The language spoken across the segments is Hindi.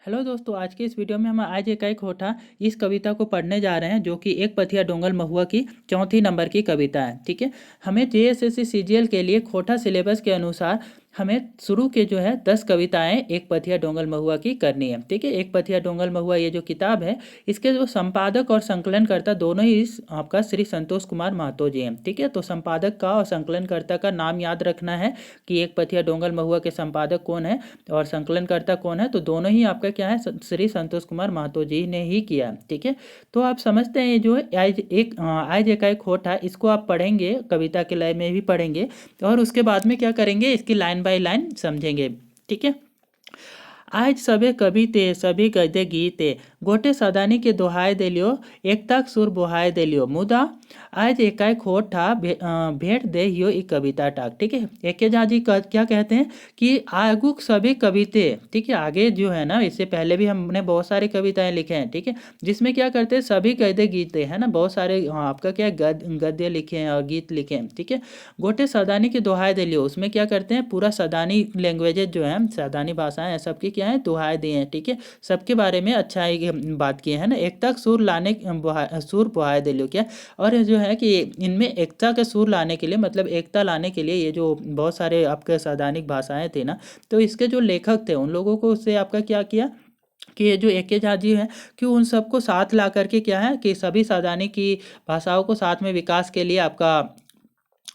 हेलो दोस्तों, आज की इस वीडियो में हम आज एकाएक होठा इस कविता को पढ़ने जा रहे हैं, जो कि एक पथिया डोंगल महुआ की चौथी नंबर की कविता है। ठीक है। हमें जेएसएससी सीजीएल के लिए खोटा सिलेबस के अनुसार हमें शुरू के जो है 10 कविताएं एक पथिया डोंगल महुआ की करनी है। ठीक है। एक पथिया डोंगल महुआ ये जो किताब है, इसके जो संपादक और संकलनकर्ता दोनों ही आपका श्री संतोष कुमार महतो जी हैं। ठीक है। तो संपादक का और संकलनकर्ता का नाम याद रखना है कि एक पथिया डोंगल महुआ के संपादक कौन है और संकलनकर्ता कौन है। तो दोनों ही आपका क्या है, श्री संतोष कुमार महतो जी ने ही किया। ठीक है। तो आप समझते हैं जो है आज एकाएक होठा, इसको आप पढ़ेंगे, कविता के लय में भी पढ़ेंगे और उसके बाद में क्या करेंगे, इसकी लाइन बाय लाइन समझेंगे। ठीक है। आज सबे कविते सभी गद्य गीते गोटे सदानी के दोहाय देलियो, एकताक सुर बोहाय देलियो मुदा आज एकाएक होठा भेंट दे हियो ई कविता टाक। ठीक है। एके झा जी क्या कहते हैं कि आगुक सभी कविते, ठीक है, आगे जो है ना, इससे पहले भी हमने बहुत सारी कविताएं लिखे हैं। ठीक है। जिसमें क्या करते हैं, सभी गद्य गीते है ना, बहुत सारे आपका क्या गद्य लिखे हैं और गीत लिखे हैं। ठीक है। गोटे सदानी के दोहाय दे लियो, उसमें क्या करते हैं, पूरा सदानी लैंग्वेजेज जो है, सदानी भाषाएं सबकी क्या है, दोहाय दिए हैं। ठीक है। सबके बारे में अच्छा बात की है ना। एकता सुर लाने सुर बोहाय दे लियो क्या, और जो है कि इनमें एकता के सुर लाने के लिए, मतलब एकता लाने के लिए, ये जो बहुत सारे आपके सैद्धांतिक भाषाएं थे ना, तो इसके जो लेखक थे उन लोगों को उससे आपका क्या किया कि ये जो एके झा जी है, कि उन सबको साथ ला करके क्या है कि सभी सैद्धांतिक की भाषाओं को साथ में विकास के लिए आपका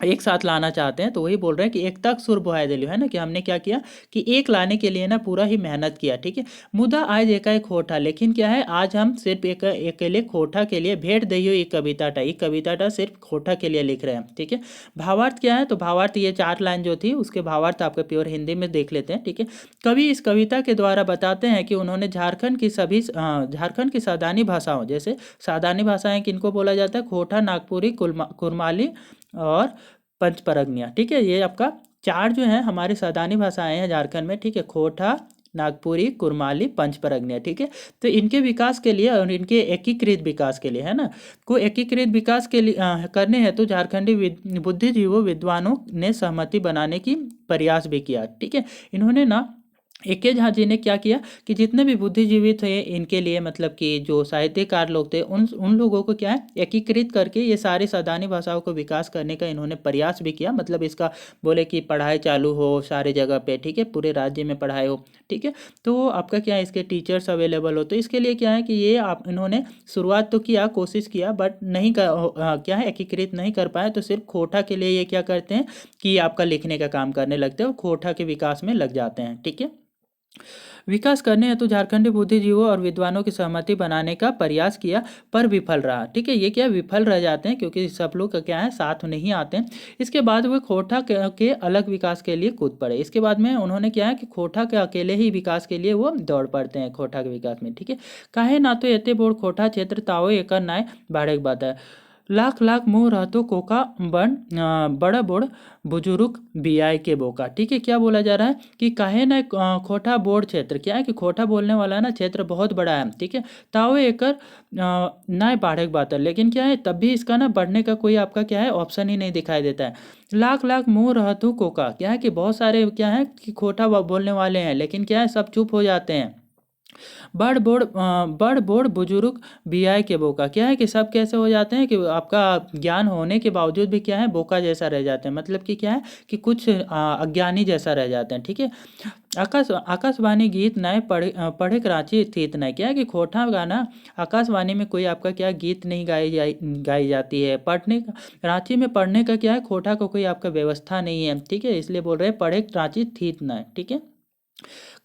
एक साथ लाना चाहते हैं। तो वही बोल रहे हैं कि एक तक सुर बोहाय दिलियो, है ना, कि हमने क्या किया कि एक लाने के लिए ना पूरा ही मेहनत किया। ठीक है। मुदा आज एकाएक खोटा, लेकिन क्या है, आज हम सिर्फ एक अकेले खोटा के लिए भेंट दियो ये कविताटा, ये कविताटा सिर्फ खोटा के लिए लिख रहे हैं। ठीक है। भावार्थ क्या है, तो भावार्थ ये 4 लाइन जो थी उसके भावार्थ आपके प्योर हिंदी में देख लेते हैं। ठीक है। कवि इस कविता के द्वारा बताते हैं कि उन्होंने झारखंड की सादानी भाषाओं, जैसे सादानी भाषाएं किनको बोला जाता है, खोटा, नागपुरी, कुरमाली और पंचपरगनिया। ठीक है। ये आपका 4 जो है हमारी सैद्धांतिक भाषाएं हैं झारखंड में। ठीक है। खोटा, नागपुरी, कुरमाली, पंचपरगनिया। ठीक है। तो इनके विकास के लिए और इनके एकीकृत विकास के लिए, है ना, को एकीकृत विकास के लिए करने हेतु झारखंडी बुद्धिजीवों विद्वानों ने सहमति बनाने की प्रयास भी किया। ठीक है। इन्होंने ना एके झा जी ने क्या किया कि जितने भी बुद्धिजीवी थे इनके लिए, मतलब कि जो साहित्यकार लोग थे, उन लोगों को क्या है एकीकृत करके ये सारी सैद्धांतिक भाषाओं को विकास करने का इन्होंने प्रयास भी किया। मतलब इसका बोले कि पढ़ाई चालू हो सारे जगह पे। ठीक है। पूरे राज्य में पढ़ाई हो। ठीक है। तो आपका क्या है, इसके टीचर्स अवेलेबल हो। तो इसके लिए क्या है कि ये आप इन्होंने शुरुआत तो किया, कोशिश किया, बट नहीं क्या है, एकीकृत नहीं कर पाए। तो सिर्फ खोटा के लिए ये क्या करते हैं कि आपका लिखने का काम करने लगते हैं और खोटा के विकास में लग जाते हैं। ठीक है। विकास करने हेतु झारखंडी बुद्धिजीवों और विद्वानों की सहमति बनाने का प्रयास किया, पर विफल रहा। ठीक है। ये क्या विफल रह जाते हैं, क्योंकि सब लोग का क्या है, साथ नहीं आते हैं। इसके बाद वे खोटा के अलग विकास के लिए कूद पड़े। इसके बाद में उन्होंने क्या है कि खोटा के अकेले ही विकास के लिए वो दौड़ पड़ते हैं, खोटा के विकास में। ठीक है। काहे ना तो एते बोड़ खोटा क्षेत्र ताओ एकर नाय बाढ़े बात है, लाख लाख मुँह रहतो कोका बड़ा बोड़ बुजुर्ग बियाय के बोका। ठीक है। क्या बोला जा रहा है कि काहे ना खोटा बोर्ड क्षेत्र, क्या है कि खोटा बोलने वाला ना क्षेत्र बहुत बड़ा है। ठीक है। ताओ एकर ना बाढ़े की बात है, लेकिन क्या है, तब भी इसका ना बढ़ने का कोई आपका क्या है ऑप्शन ही नहीं दिखाई देता है। लाख लाख मुँह रहतु कोका, क्या है कि बहुत सारे क्या है कि खोटा बोलने वाले हैं, लेकिन क्या है सब चुप हो जाते हैं। बड़ बोड़ बुजुर्ग बियाय के बोका, क्या है कि सब कैसे हो जाते हैं कि आपका ज्ञान होने के बावजूद भी क्या है बोका जैसा रह जाते हैं। मतलब कि क्या है कि कुछ अज्ञानी जैसा रह जाते हैं। ठीक है। आकाशवाणी गीत नए पढ़े कराची स्थित नए, क्या है कि खोटा गाना आकाशवाणी में कोई आपका क्या गीत नहीं गाई जाती है। रांची में पढ़ने का क्या है, खोटा को कोई आपका व्यवस्था नहीं है। ठीक है। इसलिए बोल रहे हैं पढ़े रांची स्थित नए। ठीक है।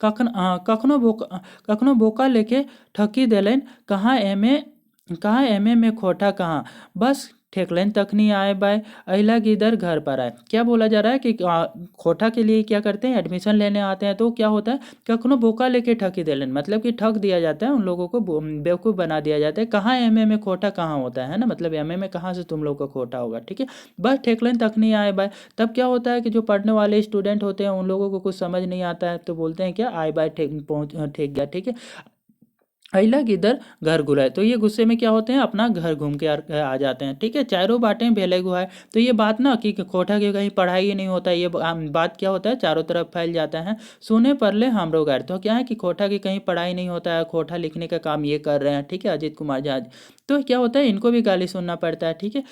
कखनो बोका लेके ठकी देलन, कहाँ एमे में खोटा कहाँ, बस ठेकलन तक नहीं आए बाय, अहिला गिदर घर पर आए। क्या बोला जा रहा है कि खोटा के लिए क्या करते हैं, एडमिशन लेने आते हैं, तो क्या होता है, कखनो बोका लेके ठकी देलन, मतलब कि ठग दिया जाता है, उन लोगों को बेवकूफ़ बना दिया जाता है। कहाँ एमए में खोटा कहाँ होता है ना, मतलब एमए में कहाँ से तुम लोग का खोटा होगा। ठीक है। बस ठेकलन तक नहीं आए बाय, तब क्या होता है कि जो पढ़ने वाले स्टूडेंट होते हैं उन लोगों को कुछ समझ नहीं आता है, तो बोलते हैं क्या, आए बाय ठेक गया। ठीक है। अइला किधर घर गुलाय, तो ये गुस्से में क्या होते हैं, अपना घर घूम के आ जाते हैं। ठीक है, चारों बातें भेले गुहाय, तो ये बात ना कि खोटा के कहीं पढ़ाई ही नहीं होता है, ये बात क्या होता है, चारों तरफ फैल जाता है। सुने पर ले हमरो घर, तो क्या है कि खोटा की कहीं पढ़ाई नहीं होता है, खोटा लिखने का काम ये कर रहे हैं। ठीक है, अजीत कुमार झा। तो क्या होता है, इनको भी गाली सुनना पड़ता है। ठीक है,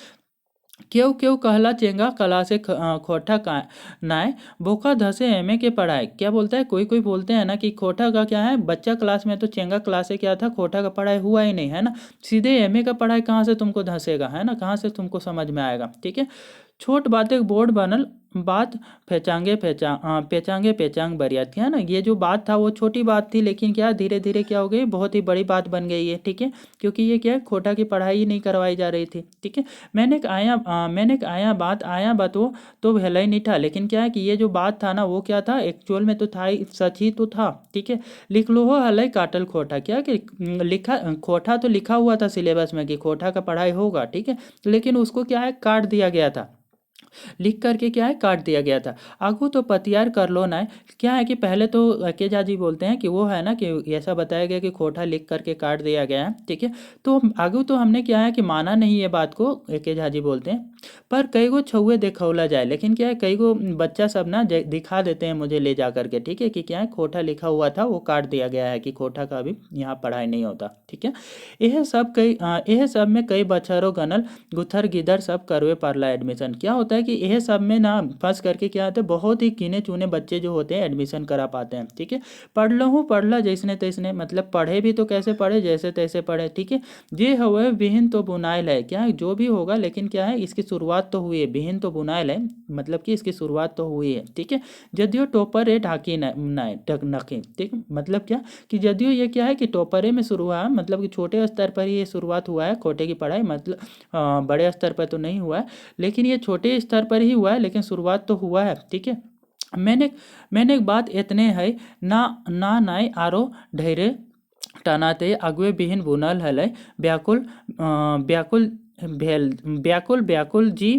क्यों क्यों कहला चेंगा कला से खोटा का नाय, बोका धसे एमए के पढ़ाई। क्या बोलता है, कोई कोई बोलते हैं ना कि खोटा का क्या है, बच्चा क्लास में तो चेंगा क्लास से क्या था, खोटा का पढ़ाई हुआ ही नहीं है ना, सीधे एमए का पढ़ाई कहाँ से तुमको धंसेगा, है ना, कहाँ से तुमको समझ में आएगा। ठीक है, छोट बातें बोर्ड बनल, बात पेचांगे पेचांग बरिया थी, है ना, ये जो बात था वो छोटी बात थी, लेकिन क्या धीरे धीरे क्या हो गई, बहुत ही बड़ी बात बन गई है। ठीक है, क्योंकि ये क्या है, खोटा की पढ़ाई ही नहीं करवाई जा रही थी। ठीक है, मैंने एक आया बात आया बतो तो भला ही नहीं था, लेकिन क्या है कि ये जो बात था ना, वो क्या था, एक्चुअल में तो था ही, सच ही तो था। ठीक है, लिख लो हो हलई काटल खोटा, क्या कि लिखा खोटा तो लिखा हुआ था सिलेबस में कि खोटा का पढ़ाई होगा। ठीक है, लेकिन उसको क्या है, काट दिया गया था, लिख करके क्या है, काट दिया गया था। आगू तो पतियार कर लो ना, क्या है कि पहले तो केजा जी बोलते हैं कि वो है ना, कि ऐसा बताया गया कि खोटा लिख करके काट दिया गया है। ठीक है, तो आगू तो हमने क्या है कि माना नहीं ये बात को, केजा जी बोलते हैं, पर कई गो छुए देखौला जाए, लेकिन क्या है, कई गो बच्चा सब ना दिखा देते हैं मुझे ले जा करके। ठीक है, कि क्या है, खोटा लिखा हुआ था वो काट दिया गया है, कि खोटा का अभी यहाँ पढ़ाई नहीं होता। ठीक है, यह सब में कई बछरों गनल गुथर गिदर सब करवे पारला एडमिशन। क्या होता है कि यह सब में ना फंस करके क्या होता है, बहुत ही गिने चुने बच्चे जो होते हैं एडमिशन करा पाते हैं। ठीक है, पढ़ ला जैसने तैसने, मतलब पढ़े भी तो कैसे पढ़े, जैसे तैसे पढ़े। ठीक है, जे हवे बिहिन तो बुनाइल है, क्या है, जो भी होगा, लेकिन क्या है, इसकी शुरुआत तो हुई है, बिहिन तो बुनाइल है, मतलब कि इसकी शुरुआत तो हुई है। ठीक है, जदियो टोपर है ढाकी नखी। ठीक, मतलब क्या, कि जदियो ये क्या है कि टोपरे में शुरू हुआ है, मतलब कि छोटे स्तर पर ही ये शुरुआत हुआ है खोटे की पढ़ाई, मतलब बड़े स्तर पर तो नहीं हुआ है, लेकिन ये छोटे स्तर पर ही हुआ है, लेकिन शुरुआत तो हुआ है। ठीक है, मैंने मैंने एक बात इतने है ना, नाय आरो ढेरे टनाते अगुए बिहीन बुनल हलै, व्याकुल व्याकुल व्याकुल जी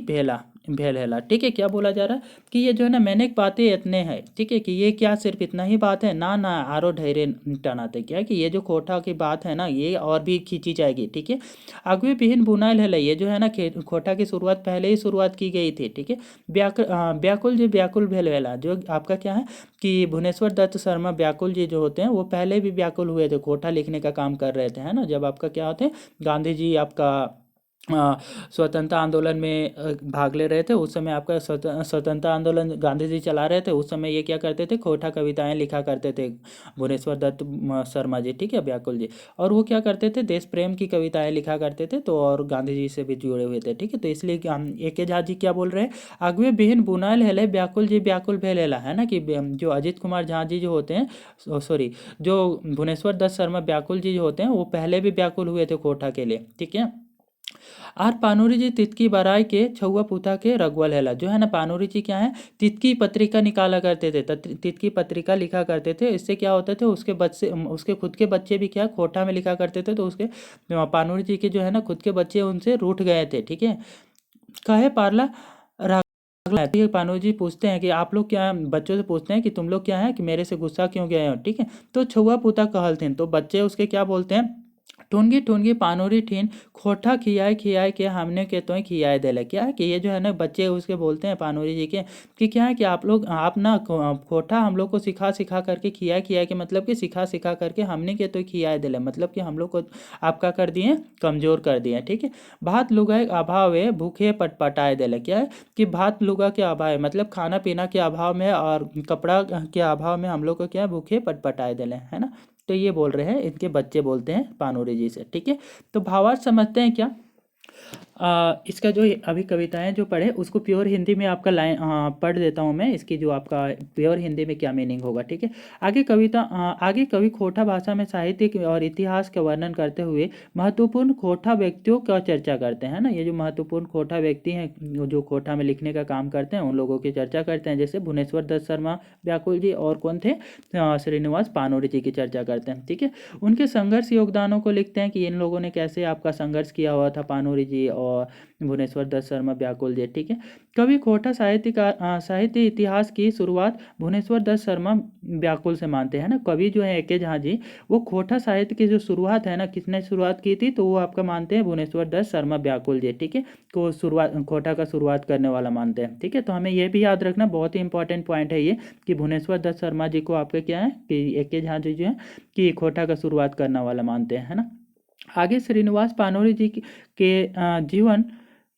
भेल हेला। ठीक है, क्या बोला जा रहा है कि ये जो है ना, मैंने एक बातें इतने हैं। ठीक है, कि ये क्या सिर्फ इतना ही बात है, ना ना आरो ढेरे टनाते, क्या है कि ये जो खोटा की बात है ना, ये और भी खींची जाएगी। ठीक है, अगुए बिहीन बुनाइल है, ये जो है ना, खोटा की शुरुआत पहले ही शुरुआत की गई थी। ठीक है, व्याकुल जी व्याकुल भेल हेला, जो आपका क्या है कि भुवनेश्वर दत्त शर्मा व्याकुल जी जो होते हैं, वो पहले भी व्याकुल हुए थे, खोटा लिखने का काम कर रहे थे, है ना, जब आपका क्या होते हैं, गांधी जी आपका स्वतंत्रता आंदोलन में भाग ले रहे थे, उस समय आपका स्वतंत्रता आंदोलन गांधी जी चला रहे थे, उस समय ये क्या करते थे, खोटा कविताएं लिखा करते थे भुवनेश्वर दत्त शर्मा जी। ठीक है, व्याकुल जी, और वो क्या करते थे, देश प्रेम की कविताएं लिखा करते थे, तो और गांधी जी से भी जुड़े हुए थे। ठीक है, तो इसलिए ए के झा जी क्या बोल रहे हैं, अगवे बिहीन बुनाइल हेले व्याकुल जी व्याकुल भेलेला, है ना, कि जो अजीत कुमार झा जी जो होते हैं, सॉरी, जो भुवनेश्वर दत्त शर्मा व्याकुल जी जो होते हैं, वो पहले भी व्याकुल हुए थे खोटा के लिए। ठीक है, आर पानूरी जी तितकी बराई के छुआ पूता के रघुवल हेला, जो है ना, पानूरी जी क्या है, तितकी पत्रिका निकाला करते थे, तितकी पत्रिका लिखा करते थे। इससे क्या होते थे, उसके बच्चे, उसके खुद के बच्चे भी क्या खोटा में लिखा करते थे, तो उसके पानूरी जी के जो है ना, खुद के बच्चे उनसे रूठ गए थे। ठीक है, कहे पारला पानू जी पूछते हैं कि आप लोग क्या, बच्चों से पूछते हैं कि तुम लोग क्या है कि मेरे से गुस्सा क्यों गए हो। ठीक है, तो छुआ पूता कहलथिन, तो बच्चे उसके क्या बोलते हैं, टूनगी टूनगी पानोरी ठीन खोटा खियाए खियाए के हमने के तो खियाए देले। क्या है कि ये जो है ना, बच्चे उसके बोलते हैं पानोरी जी के कि क्या है कि आप लोग, आप ना खोटा हम लोग को सिखा सिखा करके खियाए खियाए के, मतलब कि सिखा सिखा करके हमने के तो खियाए देले, मतलब कि हम लोग को आपका कर दिए, कमजोर कर दिए। ठीक है, भात लुगाए अभाव है भूखे पटपटाए देले। क्या है कि भात लुगा के अभाव है, मतलब खाना पीना के अभाव में और कपड़ा के अभाव में हम लोग को क्या है, भूखे पटपटाए देले, है ना। तो ये बोल रहे हैं, इनके बच्चे बोलते हैं पानोरी जी से। ठीक है, तो भावार्थ समझते हैं क्या, इसका जो अभी कविताएं जो पढ़े उसको प्योर हिंदी में आपका लाइन पढ़ देता हूँ मैं, इसकी जो आपका प्योर हिंदी में क्या मीनिंग होगा। ठीक है, आगे कवि खोटा भाषा में साहित्य और इतिहास का वर्णन करते हुए महत्वपूर्ण खोटा व्यक्तियों का चर्चा करते हैं ना, ये जो महत्वपूर्ण खोटा व्यक्ति हैं जो खोटा में लिखने का काम करते हैं, उन लोगों की चर्चा करते हैं, जैसे भुवनेश्वर दत्त शर्मा व्याकुल जी, और कौन थे, श्रीनिवास पानोरी जी की चर्चा करते हैं। ठीक है, उनके संघर्ष योगदानों को लिखते हैं कि इन लोगों ने कैसे आपका संघर्ष किया हुआ था, पानोरी जी और और भुवनेश्वर दत्त शर्मा व्याकुल जी। ठीक है, कवि खोटा साहित्य इतिहास की शुरुआत भुवनेश्वर दत्त शर्मा व्याकुल से मानते हैं ना। कवि जो है ए.के. झा जी, वो खोटा साहित्य की जो शुरुआत है ना, किसने शुरुआत की थी, तो वो आपका मानते हैं भुवनेश्वर दत्त शर्मा व्याकुल जी। ठीक है, को शुरुआत खोटा का शुरुआत करने वाला मानते हैं। ठीक है, तो हमें ये भी याद रखना, बहुत ही इंपॉर्टेंट पॉइंट है ये, कि भुवनेश्वर दत्त शर्मा जी को आपके क्या है कि ए.के. झा जी जो है कि खोटा का शुरुआत करने वाला मानते हैं, है ना। आगे श्रीनिवास पानोरी जी के जीवन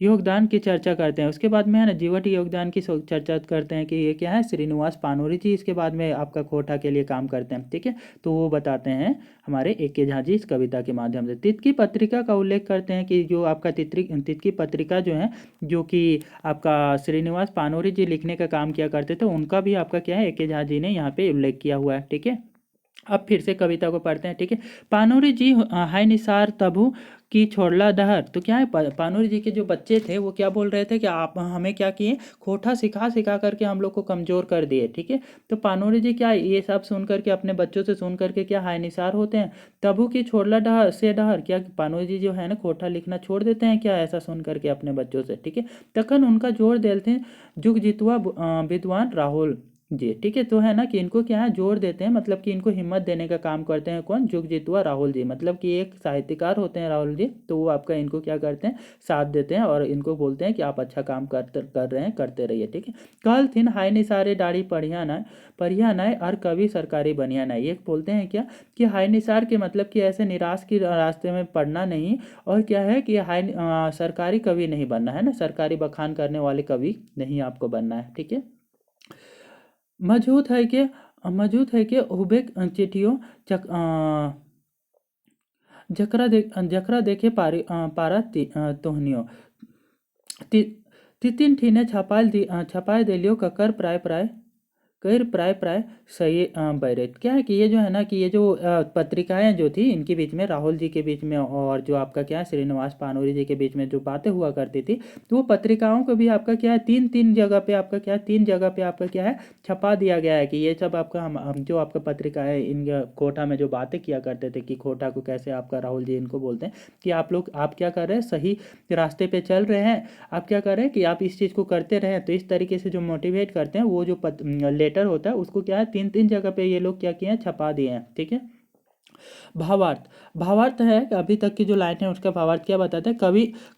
योगदान की चर्चा करते हैं। उसके बाद में है ना जीवट योगदान की चर्चा करते हैं कि ये क्या है, श्रीनिवास पानोरी जी इसके बाद में आपका खोटा के लिए काम करते हैं। ठीक है, तो वो बताते हैं हमारे ए.के. झा जी इस कविता के माध्यम से। तितकी पत्रिका का उल्लेख करते हैं कि जो आपका तितकी पत्रिका जो है, जो कि आपका श्रीनिवास पानोरी जी लिखने का काम किया करते थे, उनका भी आपका क्या है ए.के. झा जी ने यहाँ पे उल्लेख किया हुआ है। ठीक है, अब फिर से कविता को पढ़ते हैं। ठीक है, पानोरी जी हाय निसार तभु की छोड़ला दहर। तो क्या है, पानोरी जी के जो बच्चे थे वो क्या बोल रहे थे कि आप हमें क्या किए, खोटा सिखा सिखा करके हम लोग को कमज़ोर कर दिए। ठीक है, तो पानोरी जी क्या ये सब सुन करके, अपने बच्चों से सुन करके क्या हाय निसार होते हैं। तभु की छोड़ला डहर से डहर, क्या पानोरी जी जो है ना खोटा लिखना छोड़ देते हैं क्या, ऐसा सुन करके अपने बच्चों से। ठीक है, तखन उनका जोर देते हैं जुग जितुआ विद्वान राहुल जी। ठीक है, तो है ना कि इनको क्या है जोड़ देते हैं, मतलब कि इनको हिम्मत देने का काम करते हैं कौन, जुग जितुआ राहुल जी, मतलब कि एक साहित्यकार होते हैं राहुल जी, तो वो आपका इनको क्या करते हैं, साथ देते हैं और इनको बोलते हैं कि आप अच्छा काम कर रहे हैं, करते रहिए। ठीक है, कल थिन हाय निसारे दाढ़ी पढ़िया नाय और कवि सरकारी बनिया नाय। ये बोलते हैं क्या कि हाय निसार के मतलब कि ऐसे निराश की रास्ते में पढ़ना नहीं, और क्या है कि सरकारी कवि नहीं बनना है ना, सरकारी बखान करने वाले कवि नहीं आपको बनना है। ठीक है, मजबूत है कि हुबे चिट्ठियों जकरा देखे पारा तोहनियो तितिन ठीने छपाए देलियो ककर प्राय प्राय सही बैरेट। क्या है कि ये जो है ना कि ये जो पत्रिकाएं जो थी इनके बीच में, राहुल जी के बीच में और जो आपका क्या है श्रीनिवास पानोरी जी के बीच में जो बातें हुआ करती थी, तो वो पत्रिकाओं को भी आपका क्या है तीन जगह पे आपका क्या है, 3 जगह पे आपका क्या है छपा दिया गया है कि ये सब आपका हम जो आपका पत्रिकाएं इन कोटा में जो बातें किया करते थे कि खोटा को कैसे आपका राहुल जी इनको बोलते हैं कि आप क्या कर रहे हैं, सही रास्ते पे चल रहे हैं, आप क्या कर रहे हैं कि आप इस चीज़ को करते रहें। तो इस तरीके से जो मोटिवेट करते हैं, वो जो लेटर होता है उसको क्या है 3 जगह पे ये लोग क्या किए हैं, छपा दिए हैं। ठीक है, भावार्थ भावार्थ है कि अभी तक की जो लाइन है उसका भावार्थ क्या बताता है,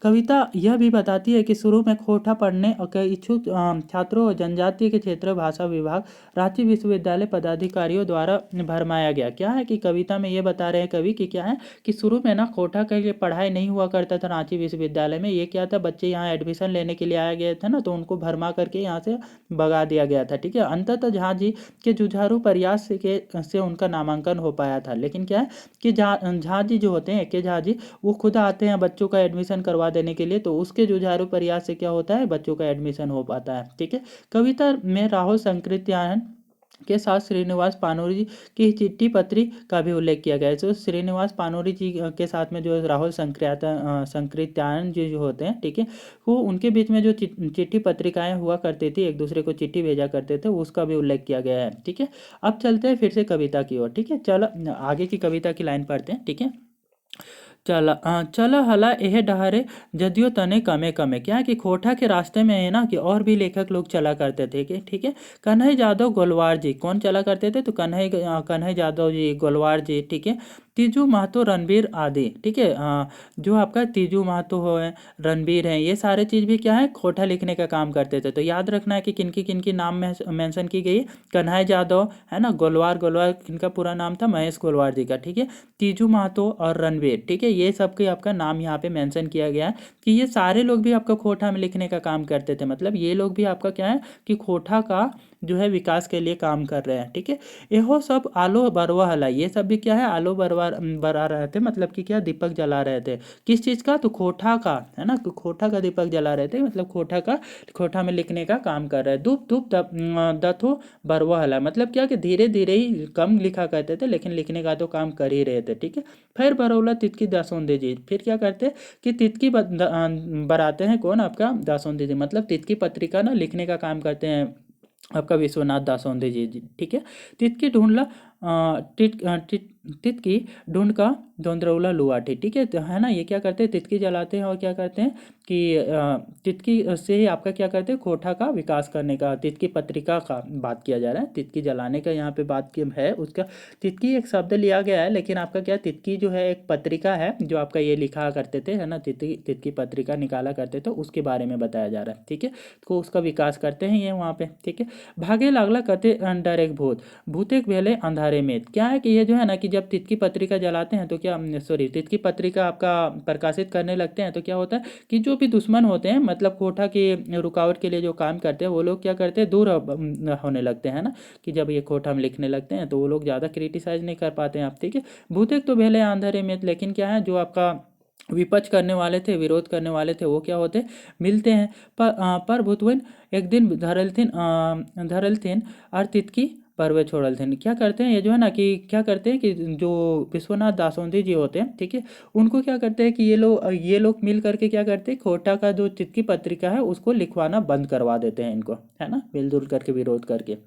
कविता यह भी बताती है कि शुरू में खोटा पढ़ने और के इच्छुक छात्रों और जनजाति के क्षेत्र भाषा विभाग रांची विश्वविद्यालय पदाधिकारियों द्वारा भरमाया गया। क्या है कि कविता में ये बता रहे हैं कवि कि क्या है कि शुरू में ना खोटा के लिए पढ़ाई नहीं हुआ करता था रांची विश्वविद्यालय में। ये क्या था, बच्चे यहाँ एडमिशन लेने के लिए आया गए थे ना, तो उनको भरमा करके यहाँ से भगा दिया गया था। ठीक है, अंततः झा जी के जुझारू प्रयास से उनका नामांकन हो पाया था। लेकिन क्या है कि झा जी जो होते हैं के झा जी, वो खुद आते हैं बच्चों का एडमिशन करवा देने के लिए, तो उसके जुझारू प्रयास से क्या होता है, बच्चों का एडमिशन हो पाता है। ठीक है, कविता में राहुल संकृत्यायन के साथ श्रीनिवास पानोरी जी की चिट्ठी पत्री का भी उल्लेख किया गया है। तो श्रीनिवास पानोरी जी के साथ में जो राहुल संकृत्यायन जी जो होते हैं, ठीक है, वो उनके बीच में जो चिट्ठी पत्रिकाएं हुआ करती थी, एक दूसरे को चिट्ठी भेजा करते थे, उसका भी उल्लेख किया गया है। ठीक है, अब चलते हैं फिर से कविता की ओर। ठीक है, चलो आगे की कविता की लाइन पढ़ते हैं। ठीक है, चल हला एह डहरे जदियो तने कमे कमे। क्या है कि खोटा के रास्ते में है ना कि और भी लेखक लोग चला करते थे कि ठीक है, कन्हई जादव गोलवार जी कौन चला करते थे, तो कन्हई जादव जी, गोलवार जी, ठीक है, तीजू महतो, रणबीर आदि। ठीक है, जो आपका तीजू महतो हो है, रणबीर हैं, ये सारे चीज़ भी क्या है खोटा लिखने का काम करते थे। तो याद रखना है कि किनकी नाम मेंशन की गई, कन्हई जादव है ना, गोलवार इनका पूरा नाम था महेश गोलवार जी का। ठीक है, तीजू महतो और रणबीर, ठीक है, ये सबके आपका नाम यहाँ पे मेंशन किया गया है कि ये सारे लोग भी आपका खोटा में लिखने का काम करते थे। मतलब ये लोग भी आपका क्या है कि खोटा का जो है विकास के लिए काम कर रहे हैं। ठीक है, यहो सब आलो बरवा हला, ये सब भी क्या है आलो बरा रहे थे, मतलब कि क्या दीपक जला रहे थे, किस चीज़ का, तो खोटा का, है ना, खोटा का दीपक जला रहे थे, मतलब खोटा में लिखने का काम कर रहे हैं। धूप धूप दथो बरवा हला, मतलब क्या कि धीरे धीरे ही कम लिखा करते थे, लेकिन लिखने का तो काम कर ही रहे थे। ठीक है, फिर बरौला तितकी दासोंदे जी, फिर क्या करते कि तितकी बराते हैं कौन, आपका दासोंदे जी, मतलब तितकी पत्रिका ना लिखने का काम करते हैं आपका विश्वनाथ दासोंदे जी। ठीक है, तितकी ढूंढला तितकी ढूंढ का धुंधरौला लुआठी, ठीक है, तो है ना, ये क्या करते हैं, तितकी जलाते हैं और क्या करते हैं कि तितकी से ही आपका क्या करते हैं, खोटा का विकास करने का, तितकी पत्रिका का बात किया जा रहा है, तितकी जलाने का यहाँ पे बात की है उसका। तितकी एक शब्द लिया गया है, लेकिन आपका क्या, तितकी जो है एक पत्रिका है जो आपका ये लिखा करते थे, है ना, तितकी तितकी पत्रिका निकाला करते थे, उसके बारे में बताया जा रहा है, ठीक है, तो उसका विकास करते हैं ये वहाँ पे, ठीक है। भागे लागला कहते डर एक भूत, भूतेक भेले अंधारे में, क्या है कि ये जो है ना कि जब तितकी पत्रिका जलाते हैं तो क्या, सॉरी, तितकी पत्रिका आपका प्रकाशित करने लगते हैं तो क्या होता है कि जो भी दुश्मन होते हैं, मतलब कोठा की रुकावट के लिए जो काम करते हैं वो लोग क्या करते हैं, दूर होने लगते हैं ना, कि जब ये कोठा में लिखने लगते हैं तो वो लोग ज़्यादा क्रिटिसाइज नहीं कर पाते हैं आप, ठीक है। भूतेक तो भेले अंधारे में, लेकिन क्या है, जो आपका विपक्ष करने वाले थे, विरोध करने वाले थे, वो क्या होते, मिलते हैं। पर भूतवन एक दिन धरलथिन और तितकी परवे छोड़लथिन, क्या करते हैं ये जो है ना कि क्या करते हैं कि जो विश्वनाथ दासोंधी जी होते हैं, ठीक है, उनको क्या करते हैं कि ये लोग मिल करके क्या करते हैं, खोटा का जो तितकी पत्रिका है उसको लिखवाना बंद करवा देते हैं इनको, है ना, मिलजुल करके विरोध करके।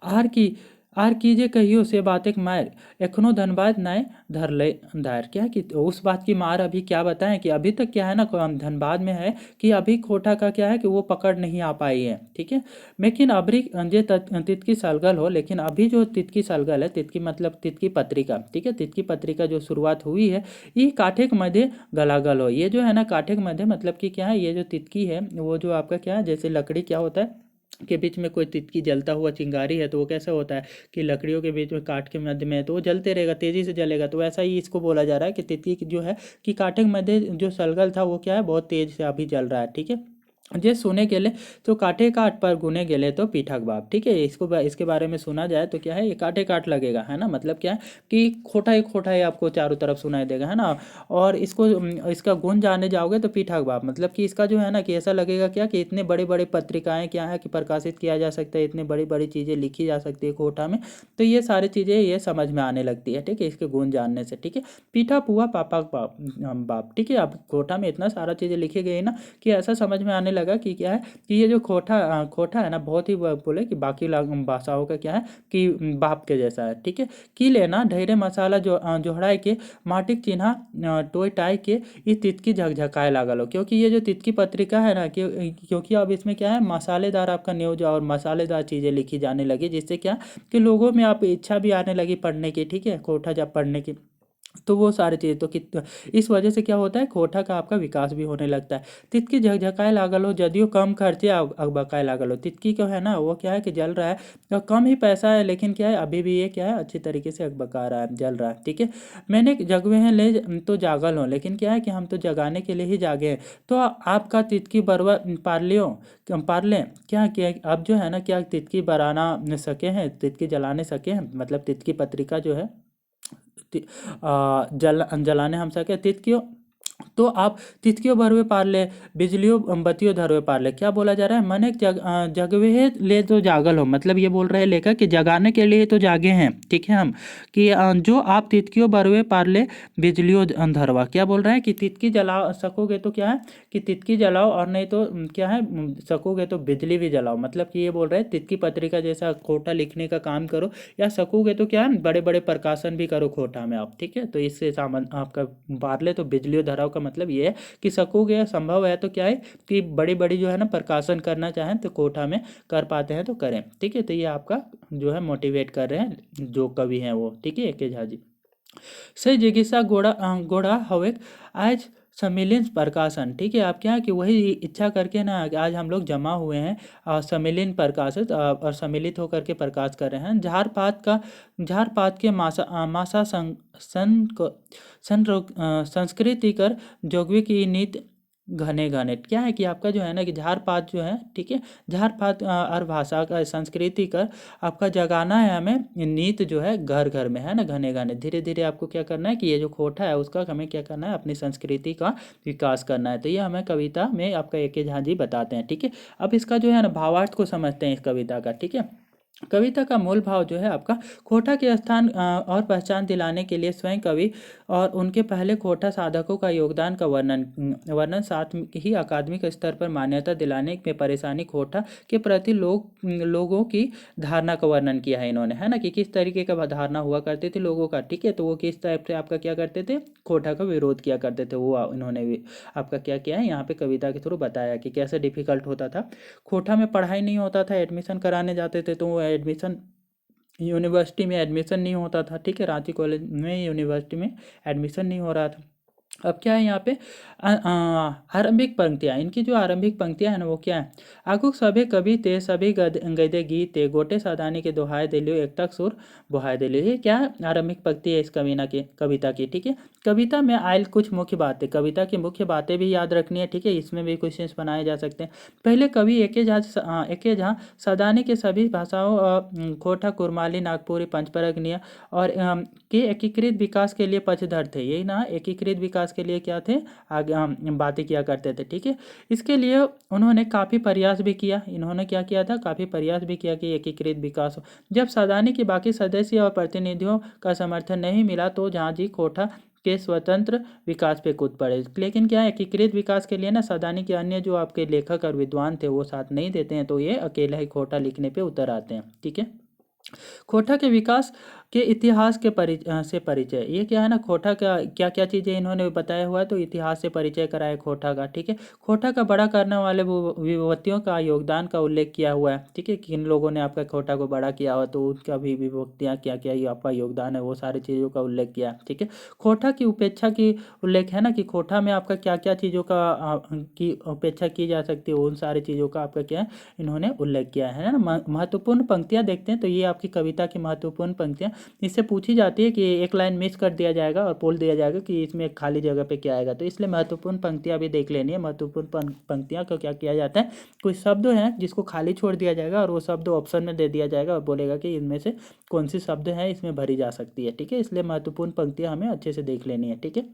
आर की आर कीजे कहियो से बातें मार एखनो धनबाद नाय धर ले दायर, क्या कि उस बात की मार अभी क्या बताएं कि अभी तक क्या है ना, धनबाद में है कि अभी खोटा का क्या है कि वो पकड़ नहीं आ पाई है, ठीक है। लेकिन अभी जे तितकी सलगल हो, लेकिन अभी जो तितकी सलगल है, तितकी मतलब तितकी पत्रिका, ठीक है, तितकी पत्रिका जो शुरुआत हुई है, ये काठे के मध्य गलागल हो, ये जो है ना काठे के मध्य मतलब कि क्या है, ये जो तितकी है वो जो आपका क्या है, जैसे लकड़ी क्या होता है के बीच में कोई तितकी जलता हुआ चिंगारी है तो वो कैसे होता है कि लकड़ियों के बीच में काट के मध्य में है तो वो जलते रहेगा, तेजी से जलेगा, तो वैसा ही इसको बोला जा रहा है कि तितकी जो है कि काटे के मध्य जो सलगल था वो क्या है, बहुत तेज से अभी जल रहा है, ठीक है। जे सुने गेले तो काटे काट पर गुने गेले तो पीठक बाप, ठीक है, इसके बारे में सुना जाए तो क्या है, ये काटे काट लगेगा, है ना, मतलब क्या है कि खोटा ही आपको चारों तरफ सुनाई देगा, है ना, और इसका गुण जाने जाओगे तो पीठक बाप, मतलब कि इसका जो है ना कि ऐसा लगेगा क्या कि इतने बड़े बड़े पत्रिकाएं क्या है कि प्रकाशित किया जा सकता है, इतनी बड़ी बड़ी चीज़ें लिखी जा सकती है खोटा में, तो ये सारी चीज़ें ये समझ में आने लगती है, ठीक है, इसके गुण जानने से, ठीक है। पीठा पुआ पापा बाप, ठीक है, अब खोटा में इतना सारा चीज़ें लिखी गई ना कि ऐसा समझ में आने लगा कि क्या है कि ये जो खोटा है ना, बहुत ही बोले कि बाकी भाषाओं का क्या है कि बाप के जैसा है, ठीक है। की लेना ढेरे मसाला जो जोहड़ाई के माटिक चिन्हा टोय टाई के ये तितकी झकझकाए लागल हो, क्योंकि ये जो तितकी पत्रिका है ना क्योंकि अब इसमें क्या है, मसालेदार आपका न्यूज और मसालेदार चीज़ें लिखी जाने लगी, जिससे क्या कि लोगों में आप इच्छा भी आने लगी पढ़ने की, ठीक है, खोटा जब पढ़ने की, तो वो सारी चीज़ें तो इस वजह से क्या होता है, खोटा का आपका विकास भी होने लगता है। तितकी झकझकाए लागल हो जदियो कम खर्चे अगबकाए लागल हो, तितकी को है ना वो क्या है कि जल रहा है तो कम ही पैसा है, लेकिन क्या है अभी भी ये क्या है अच्छी तरीके से अगबका रहा है, जल रहा है, ठीक है। मैंने जगवे हैं ले तो जागल हो, लेकिन क्या है कि हम तो जगाने के लिए ही जागे हैं, तो आपका तितकी बरवा पार लें क्या अब जो है ना क्या तितकी बराना सके हैं, तितकी जलाने सके हैं, मतलब तितकी पत्रिका जो है जलाने हम सके तितकियों, तो आप तितकियों भरवे पार ले बिजलियों बत्तियों धरवे पार ले, क्या बोला जा रहा है, मने जगवे ले तो जागल हो, मतलब ये बोल रहे हैं लेखक कि जगाने के लिए तो जागे हैं, ठीक है हम, कि जो आप तितकियों भरवे पार ले बिजलियों धरवा, क्या बोल रहे हैं कि तितकी जला सकोगे तो क्या है कि तितकी जलाओ, और नहीं तो क्या है सकोगे तो बिजली भी जलाओ, मतलब कि ये बोल रहे हैं तितकी पत्रिका जैसा खोटा लिखने का काम करो, या सकोगे तो क्या है बड़े बड़े प्रकाशन भी करो खोटा में आप, ठीक है, तो इससे सामान आपका पार्ले तो बिजलियों धराव का मतलब ये है कि सकोगे, संभव है तो क्या है कि बड़ी बड़ी जो है ना प्रकाशन करना चाहें तो कोठा में कर पाते हैं तो करें, ठीक है, तो ये आपका जो है मोटिवेट कर रहे हैं जो कवि हैं वो, ठीक है, के झा जी। सही जिज्ञासा गोड़ा हवे आज सम्मिलन प्रकाशन, ठीक है, आप क्या है कि वही इच्छा करके ना आज हम लोग जमा हुए हैं सम्मिलन प्रकाशित और सम्मिलित होकर के प्रकाश कर रहे हैं, झार पात के मासा संस्कृति कर जोगवी की नीत घने घने, क्या है कि आपका जो है ना कि झार पात जो है, ठीक है, झार पात और भाषा का संस्कृति का आपका जगाना है हमें, नीत जो है घर घर में, है ना, घने घने, धीरे धीरे आपको क्या करना है कि ये जो खोटा है उसका हमें क्या करना है, अपनी संस्कृति का विकास करना है, तो ये हमें कविता में आपका ए के झा जी बताते हैं, ठीक है। अब इसका जो है ना भावार्थ को समझते हैं इस कविता का, ठीक है। कविता का मूल भाव जो है आपका खोटा के स्थान और पहचान दिलाने के लिए स्वयं कवि और उनके पहले खोटा साधकों का योगदान का वर्णन साथ में ही अकादमिक स्तर पर मान्यता दिलाने में परेशानी खोटा के प्रति लोगों की धारणा का वर्णन किया है इन्होंने, है ना, कि किस तरीके का धारणा हुआ करते थे लोगों का, ठीक है। तो वो किस टाइप से आपका क्या करते थे, खोटा का विरोध किया करते थे, वो इन्होंने भी आपका क्या किया है यहाँ पे कविता के थ्रू बताया कि कैसे डिफिकल्ट होता था। खोटा में पढ़ाई नहीं होता था, एडमिशन कराने जाते थे तो वो एडमिशन यूनिवर्सिटी में एडमिशन नहीं होता था, ठीक है, रांची कॉलेज में यूनिवर्सिटी में एडमिशन नहीं हो रहा था। अब क्या है यहाँ पे आरंभिक पंक्तियाँ, इनकी जो आरंभिक पंक्तियाँ हैं ना वो क्या है, आगुक सभे कवि ते सभी गदे गीते गोटे सादानी के दोहाय दिलियो एक तक सुर बुहाय दिलियो। ये क्या है, आरंभिक पंक्ति है इस कविता की, ठीक है। कविता में आयल कुछ मुख्य बातें, कविता की मुख्य बातें भी याद रखनी है, ठीक है, इसमें भी क्वेश्चंस बनाए जा सकते हैं। पहले कवि एके जहाँ सादानी के सभी भाषाओं खोटा कुरमाली नागपुरी पंचपरगनीय और के एकीकृत विकास के लिए पक्षधर थे, यही ना, एकीकृत विकास के लिए क्या थे, आगे हम बातें किया करते थे, ठीक है। इसके लिए उन्होंने काफ़ी प्रयास भी किया, इन्होंने क्या किया था, काफ़ी प्रयास भी किया कि एकीकृत विकास हो। जब सदानी के बाकी सदस्य और प्रतिनिधियों का समर्थन नहीं मिला तो जहाँ जी खोटा के स्वतंत्र विकास पे कूद पड़े। लेकिन क्या है, एकीकृत विकास के लिए ना सदानी के अन्य जो आपके लेखक और विद्वान थे वो साथ नहीं देते हैं, तो ये अकेला ही खोटा लिखने पे उतर आते हैं, ठीक है। खोटा के विकास के इतिहास के से परिचय, ये क्या है ना, खोटा का क्या क्या चीज़ें इन्होंने बताया हुआ है, तो इतिहास से परिचय कराया खोटा का, ठीक है। खोटा का बड़ा करने वाले विभूतियों का योगदान का उल्लेख किया हुआ है, ठीक है, किन लोगों ने आपका खोटा को बड़ा किया हुआ, तो उनका भी विभूतियाँ क्या क्या ये आपका योगदान है वो सारी चीज़ों का उल्लेख किया है, ठीक है। खोटा की उपेक्षा की उल्लेख है ना, कि खोटा में आपका क्या क्या चीज़ों का की उपेक्षा की जा सकती है, उन सारी चीज़ों का आपका क्या है इन्होंने उल्लेख किया है ना। महत्वपूर्ण पंक्तियाँ देखते हैं, तो ये आपकी कविता की महत्वपूर्ण पंक्तियाँ, इससे पूछी जाती है कि एक लाइन मिस कर दिया जाएगा और बोल दिया जाएगा कि इसमें एक खाली जगह पे क्या आएगा, तो इसलिए महत्वपूर्ण पंक्तियाँ भी देख लेनी है। महत्वपूर्ण पंक्तियाँ को क्या किया जाता है, कुछ शब्द हैं जिसको खाली छोड़ दिया जाएगा और वो शब्द ऑप्शन में दे दिया जाएगा और बोलेगा कि इनमें से कौन सी शब्द है इसमें भरी जा सकती है, ठीक है। इसलिए महत्वपूर्ण पंक्तियाँ हमें अच्छे से देख लेनी है, ठीक है।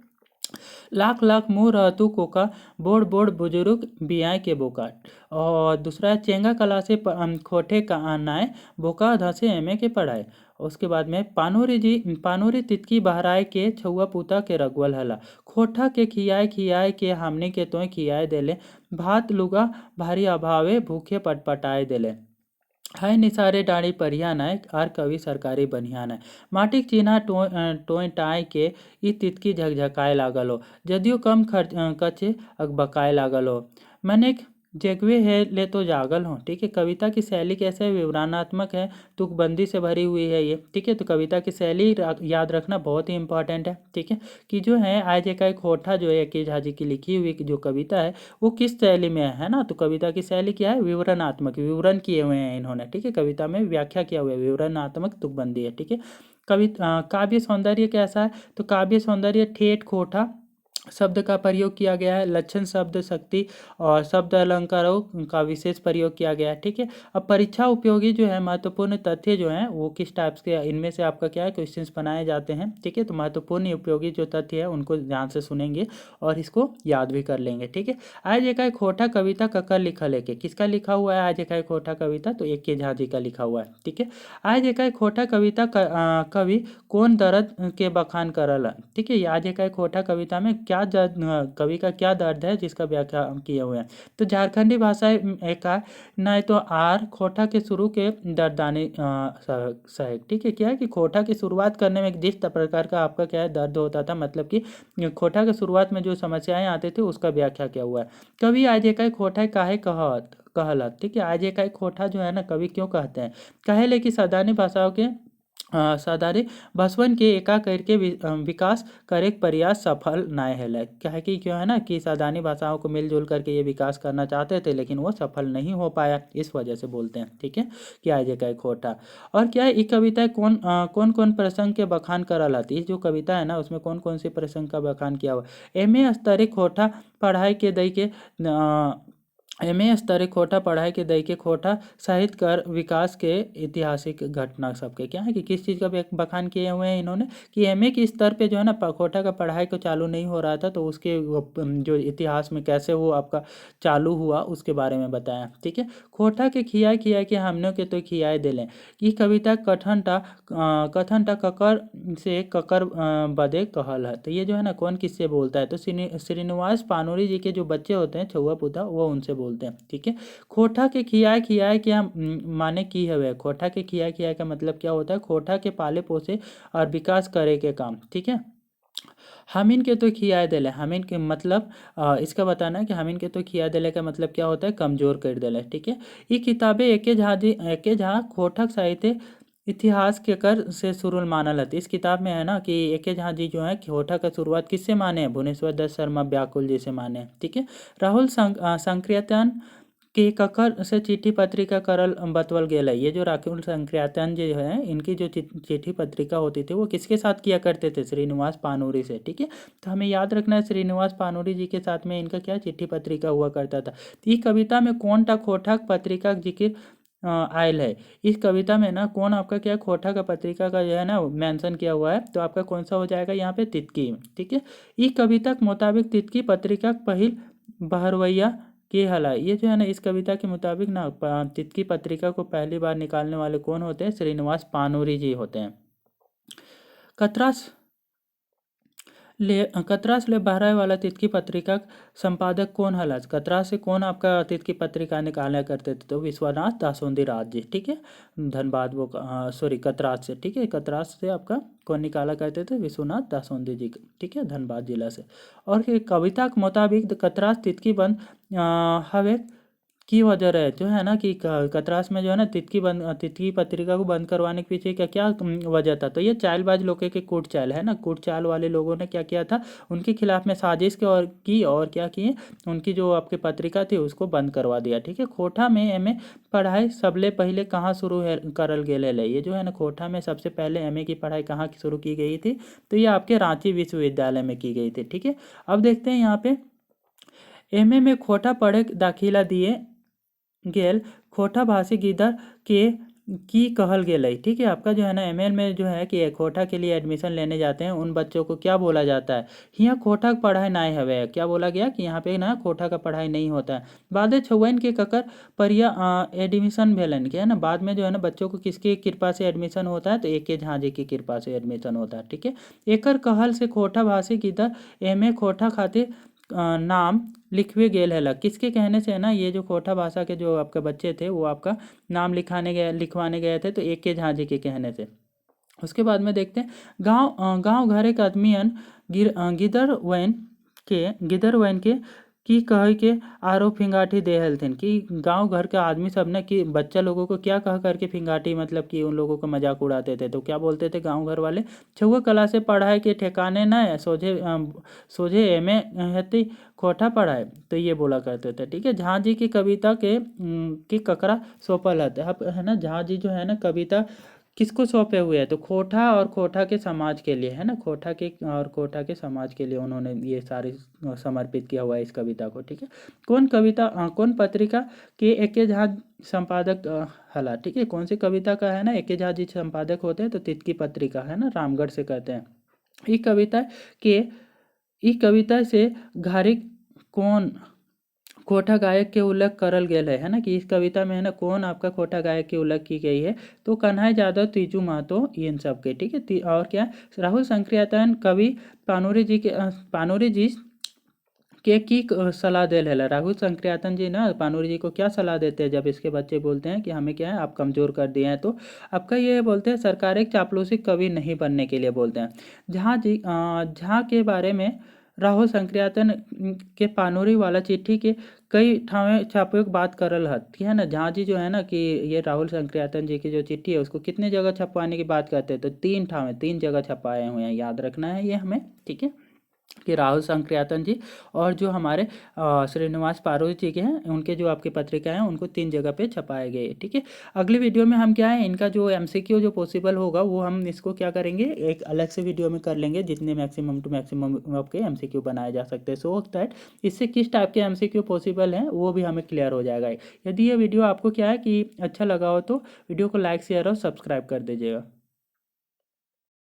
लाख लाख मुँह रहतु कोका बोड़ बोड़ बुजुर्ग बियाय के बोका। और दूसरा है चेंगा कला से खोटे का आनाए बोका धसे एमे के पढ़ाए। उसके बाद में पानूरी तितकी बहराए के छुआ पूता के रगवल हला खोटा के खियाए खियाए के हमने के तोय खियाए देले भात लुगा भारी अभावे भूखे पटपटाए देले हाय निसारे डाड़ी परिया नाय आर कवि सरकारी बनिया नाय माटिक चिन्हा टोय टाय के ई तितकी झकझकाए लागल हो जदियो कम खर्च कचे अकबकाए लागल हो मैंने जगवे है ले तो जागल हो, ठीक है। कविता की शैली कैसे है, विवरणात्मक है, तुकबंदी से भरी हुई है ये, ठीक है। तो कविता की शैली याद रखना बहुत ही इंपॉर्टेंट है, ठीक है, कि जो है आज का एक होठा जो है के झा जी की लिखी हुई जो कविता है वो किस शैली में है ना। तो कविता की शैली क्या है, विवरणात्मक, विवरण किए हुए हैं इन्होंने, ठीक है, कविता में व्याख्या किया हुआ है, विवरणात्मक तुकबंदी है, ठीक है। काव्य सौंदर्य कैसा है, तो काव्य सौंदर्य ठेठ खोटा शब्द का प्रयोग किया गया है, लक्षण शब्द शक्ति और शब्द अलंकारों का विशेष प्रयोग किया गया है, ठीक है। अब परीक्षा उपयोगी जो है महत्वपूर्ण तथ्य जो हैं वो किस टाइप के, इनमें से आपका क्या है क्वेश्चंस बनाए जाते हैं, ठीक है। तो महत्वपूर्ण उपयोगी जो तथ्य है उनको ध्यान से सुनेंगे और इसको याद भी कर लेंगे, ठीक है। आज एक खोटा कविता ककर लिखा लेके, किसका लिखा हुआ है आज एक खोटा कविता, तो एक के झा जी का लिखा हुआ है, ठीक है। आज एक खोटा कविता कवि कौन दर्द के बखान करल, ठीक है। आज एक खोटा कविता में क्या दर्द, कवि का क्या दर्द है जिसका व्याख्या किए हुए हैं। तो झारखंडी भाषा एक न तो आर खोटा के शुरू के दर्दानी सहायक, ठीक है। क्या है कि खोटा की शुरुआत करने में जिस प्रकार का आपका क्या है दर्द होता था, मतलब कि खोटा की शुरुआत में जो समस्याएं आती थी उसका व्याख्या किया हुआ है। कवि आज एक खोटा काहे कहलत, ठीक है। आज एक खोटा जो है ना कवि क्यों कहते हैं, कहे ले कि सदानी भाषाओं के साधारे बसवन के एका करके विकास करे प्रयास सफल नाय है। क्या है कि क्यों है ना कि सादानी भाषाओं को मिलजुल करके ये विकास करना चाहते थे लेकिन वो सफल नहीं हो पाया, इस वजह से बोलते हैं, ठीक है, कि आज का खोटा। और क्या है ये कविता कौन कौन प्रसंग के बखान करल आती है, जो कविता है ना उसमें कौन कौन से प्रसंग का बखान किया हुआ। एम ए स्तरीय खोटा पढ़ाई के दई के एमए स्तरीय खोटा पढ़ाई के दई के खोटा साहित्य कर विकास के ऐतिहासिक घटना सबके क्या है कि किस चीज़ का बखान किए हुए हैं इन्होंने कि एमए के स्तर पे जो है ना खोटा का पढ़ाई को चालू नहीं हो रहा था, तो उसके जो इतिहास में कैसे वो आपका चालू हुआ उसके बारे में बताया। ठीक है, खोटा के खियाए खियाए के हमने के तो खियाए दिले, ये कविता कथनटा ककर से ककर बदे कहल है। तो ये जो है ना कौन किससे बोलता है, तो श्रीनिवास पानोरी जी के जो बच्चे होते हैं छुआ पुता वो उनसे बोलते हैं। ठीक है, खोटा के खियाए खियाए क्या माने की है, खोटा के खियाए खियाए का मतलब क्या होता है, खोटा के पाले पोसे और विकास करे के काम। ठीक है, हमीन के तो खियाए दिले, हमीन के मतलब इसका बताना है कि हमीन के तो खिया दिले का मतलब क्या होता है, कमजोर कर दिले। ठीक है, ये किताबें एके जहाँ खोटक साहित्य इतिहास के कर से शुरू मानल हती। इस किताब में है ना कि एके जहाँ जी जो है खोटा का शुरुआत किससे माने हैं, भुवनेश्वर दत्त शर्मा व्याकुल जी से माने हैं। ठीक है, राहुल संक्रियतन के ककर से चिट्ठी पत्रिका करल बतवल गेल है। ये जो राहुल संक्रियतन जी है इनकी जो चिट्ठी पत्रिका होती थी वो किसके साथ किया करते थे, श्रीनिवास पानूरी से। ठीक है, तो हमें याद रखना है श्रीनिवास पानूरी जी के साथ में इनका क्या चिट्ठी पत्रिका हुआ करता था। तो ये कविता में कौन टा खोटक पत्रिका जिक्र आयल है, इस कविता में ना कौन आपका क्या खोटा का पत्रिका का जो है ना मेंशन किया हुआ है, तो आपका कौन सा हो जाएगा यहाँ पे, तितकी। ठीक है, ये कविता के मुताबिक तितकी पत्रिका पहिल बहरवैया के हला। ये जो है ना इस कविता के मुताबिक ना तितकी पत्रिका को पहली बार निकालने वाले कौन होते हैं, श्रीनिवास पानूरी जी होते हैं। कतरास कतरास ले बहराए वाला तितकी पत्रिका संपादक कौन हलाज, कतरास से कौन आपका तितकी पत्रिका निकाला करते थे, तो विश्वनाथ दासोंदी राज जी। ठीक है, धनबाद वो सॉरी कतरास से। ठीक है, कतरास से आपका कौन निकाला करते थे, विश्वनाथ दासोंदी जी। ठीक है, धनबाद जिला से। और कविता के मुताबिक कतरास तितकी बंद हवे की वजह है जो है ना कि कतरास में जो है ना तितकी पत्रिका को बंद करवाने के पीछे क्या क्या वजह था, तो ये चालबाज लोगों के कूट चाल है ना, कूट चाल वाले लोगों ने क्या किया था, उनके खिलाफ में साजिश के और क्या किए, उनकी जो आपकी पत्रिका थी उसको बंद करवा दिया। ठीक है, खोटा में एमए पढ़ाई सबले पहले कहाँ शुरू है करल गेल है, ये जो है ना खोटा में सबसे पहले एमए की पढ़ाई कहाँ शुरू की गई थी, तो ये आपके रांची विश्वविद्यालय में की गई थी। ठीक है, अब देखते हैं यहाँ पे एमए में खोटा पढ़े दाखिला दिए गेल खोटा भाषी गिदर के की कहल गेल है। ठीक है, आपका जो है ना एमएल में जो है कि खोटा के लिए एडमिशन लेने जाते हैं उन बच्चों को क्या बोला जाता है, यहाँ खोटा का पढ़ाई नहीं हवे, क्या बोला गया कि यहाँ पे ना खोटा का पढ़ाई नहीं होता है। बाद छुआइन के ककर परिया एडमिशन भेलन के है ना, बाद में जो है ना बच्चों को किसकी कृपा से एडमिशन होता है, तो एक के झांझे की कृपा से एडमिशन होता है। ठीक है, एकर कहल से खोटा भाषी गिदर एमए खोटा खातिर नाम लिखवे गेल है, किसके कहने से है ना, ये जो खोटा भाषा के जो आपके बच्चे थे वो आपका नाम लिखवाने गए थे, तो एक के झांझी के कहने से। उसके बाद में देखते हैं गांव घर एक आदमियन गिदर वैन के की कह के आरो फिंगाटी दे हलथिन, कि गांव घर के आदमी सब ने कि बच्चा लोगों को क्या कह करके फिंगाटी मतलब कि उन लोगों को मजाक उड़ाते थे, तो क्या बोलते थे गांव घर वाले, छुआ कला से पढ़ाई के ठिकाने न सोझे एमे हेती खोटा पढ़ाए, तो ये बोला करते थे। ठीक है, झा जी की कविता की ककरा सौंपल है ना, झा जी जो है ना कविता किसको सौंपे हुए हैं, तो खोटा और खोटा के समाज के लिए है ना, खोटा के और खोटा के समाज के लिए उन्होंने ये सारी समर्पित किया हुआ है इस कविता को। ठीक है, कौन पत्रिका के एके झा संपादक हला। ठीक है, कौन सी कविता का है ना एके झा जी संपादक होते हैं, तो तितकी पत्रिका है ना, रामगढ़ से कहते हैं। ये कविता के ई कविता से घारी कौन खोटा गायक के उल्लेख करल गेल है ना, कि इस कविता में है ना कौन आपका खोटा गायक की उल्लेख की गई है, तो कन्हैया यादव, तीजू महतो, इन सब के। ठीक है, और क्या राहुल संक्रियतन कवि पानूरी जी के की सलाह दे है, राहुल संक्रियतन जी ना पानूरी जी को क्या सलाह देते हैं जब इसके बच्चे बोलते हैं कि हमें क्या है आप कमज़ोर कर दिए हैं, तो आपका ये बोलते हैं सरकार एक चापलूसी कवि नहीं बनने के लिए बोलते हैं। जहाँ के बारे में राहुल संक्रियतन के पानूरी वाला चिट्ठी के कई ठावे छापे की बात करल है। ठीक है ना, जहाँ जी जो है ना कि ये राहुल संक्रियतन जी की जो चिट्ठी है उसको कितने जगह छपवाने की बात करते हैं, तो 3 जगह छपाए हुए हैं, याद रखना है ये हमें। ठीक है, कि राहुल संकृयातन जी और जो हमारे श्रीनिवास पारो जी के हैं, उनके जो आपकी पत्रिका हैं उनको 3 जगह पे छपाए गए। ठीक है, अगले वीडियो में हम क्या है, इनका जो एमसीक्यू जो पॉसिबल होगा वो हम इसको क्या करेंगे, एक अलग से वीडियो में कर लेंगे, जितने मैक्सिमम टू मैक्सिमम आपके एमसीक्यू बनाए जा सकते हैं, सो दैट इससे किस टाइप के एमसीक्यू पॉसिबल हैं वो भी हमें क्लियर हो जाएगा। यदि ये वीडियो आपको क्या है कि अच्छा लगा हो तो वीडियो को लाइक शेयर और सब्सक्राइब कर दीजिएगा।